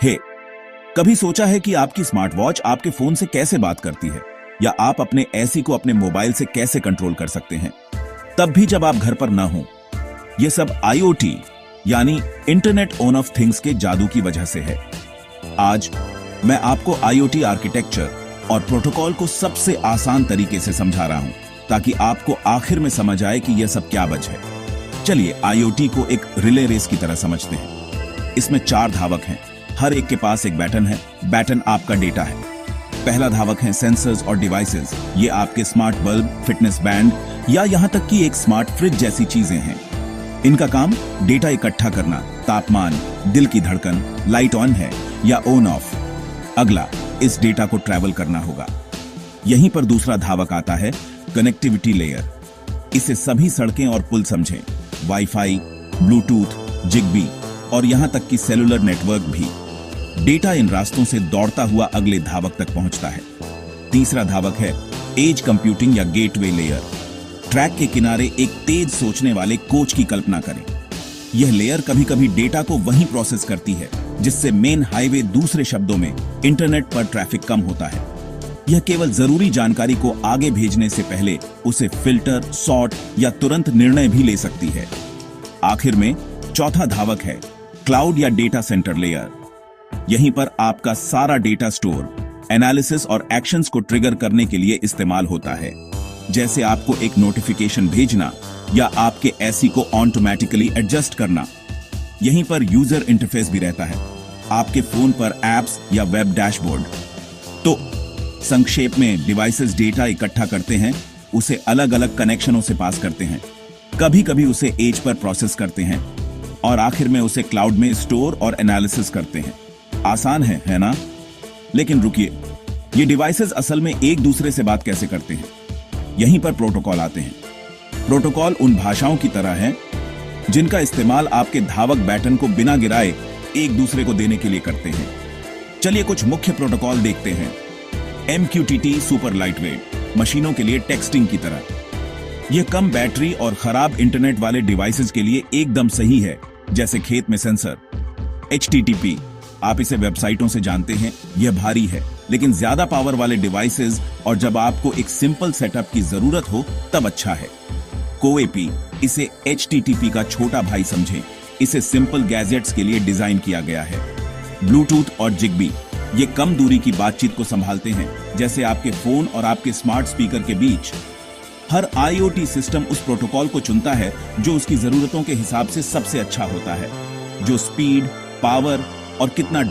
हे, कभी सोचा है कि आपकी स्मार्ट वॉच आपके फोन से कैसे बात करती है, या आप अपने एसी को अपने मोबाइल से कैसे कंट्रोल कर सकते हैं, तब भी जब आप घर पर ना हो? यह सब IoT यानी इंटरनेट ऑन ऑफ थिंग्स के जादू की वजह से है। आज मैं आपको IoT आर्किटेक्चर और प्रोटोकॉल को सबसे आसान तरीके से समझा रहा हूं, ताकि आपको आखिर में समझ आए कि यह सब क्या वजह है। चलिए IoT को एक रिले रेस की तरह समझते हैं। इसमें 4 धावक हैं, हर एक के पास एक बैटन है। बैटन आपका डेटा है। पहला धावक है सेंसर्स और डिवाइसेस। ये आपके स्मार्ट बल्ब, फिटनेस बैंड या यहां तक कि एक स्मार्ट फ्रिज जैसी चीजें हैं। इनका काम डेटा इकट्ठा करना, तापमान, दिल की धड़कन, लाइट ऑन है या ऑन ऑफ। अगला, इस डेटा को ट्रैवल करना होगा। यहीं पर दूसरा धावक आता है, कनेक्टिविटी लेयर। इसे सभी सड़कें और पुल समझें, वाईफाई, ब्लूटूथ, जिगबी और यहां तक कि सेलुलर नेटवर्क भी। डेटा इन रास्तों से दौड़ता हुआ अगले धावक तक पहुंचता है। तीसरा धावक है एज कंप्यूटिंग या गेटवे लेयर। ट्रैक के किनारे एक तेज सोचने वाले कोच की कल्पना करें। यह लेयर कभी कभी डेटा को वहीं प्रोसेस करती है जिससे मेन हाईवे, दूसरे शब्दों में इंटरनेट पर ट्रैफिक कम होता है। यह केवल जरूरी जानकारी को आगे भेजने से पहले उसे फिल्टर, सॉर्ट या तुरंत निर्णय भी ले सकती है। आखिर में चौथा धावक है क्लाउड या डेटा सेंटर लेयर। यहीं पर आपका सारा डेटा स्टोर, एनालिसिस और एक्शंस को ट्रिगर करने के लिए इस्तेमाल होता है, जैसे आपको एक नोटिफिकेशन भेजना या आपके एसी को ऑटोमेटिकली एडजस्ट करना। यहीं पर यूजर इंटरफेस भी रहता है, आपके फोन पर एप्स या वेब डैशबोर्ड। तो संक्षेप में, डिवाइसेस डेटा इकट्ठा करते हैं, उसे अलग अलग कनेक्शनों से पास करते हैं, कभी कभी उसे एज पर प्रोसेस करते हैं और आखिर में उसे क्लाउड में स्टोर और एनालिसिस करते हैं। आसान है ना? लेकिन रुकिए, ये डिवाइसेस असल में एक दूसरे से बात कैसे करते हैं? यहीं पर प्रोटोकॉल आते हैं। प्रोटोकॉल उन भाषाओं की तरह हैं जिनका इस्तेमाल आपके धावक बैटन को बिना गिराए एक दूसरे को देने के लिए करते हैं। चलिए कुछ मुख्य प्रोटोकॉल देखते हैं। MQTT सुपर लाइटवेट, मशीनों के लिए टेक्सटिंग की तरह। यह कम बैटरी और खराब इंटरनेट वाले डिवाइसेस के लिए एकदम सही है, जैसे खेत में सेंसर। HTTP, आप इसे वेबसाइटों से जानते हैं, यह भारी है, लेकिन ज्यादा पावर वाले डिवाइसेस और जब आपको एक सिंपल सेटअप की जरूरत हो तब अच्छा है। CoAP, इसे HTTP का छोटा भाई समझें, इसे सिंपल गैजेट्स के लिए डिजाइन किया गया है। ब्लूटूथ और जिगबी, ये कम दूरी की बातचीत को संभालते हैं, जैसे आपके फोन और आपके स्मार्ट स्पीकर के बीच। हर IoT सिस्टम उस प्रोटोकॉल को चुनता है जो उसकी जरूरतों के हिसाब से सबसे अच्छा होता है, जो स्पीड, पावर और कितना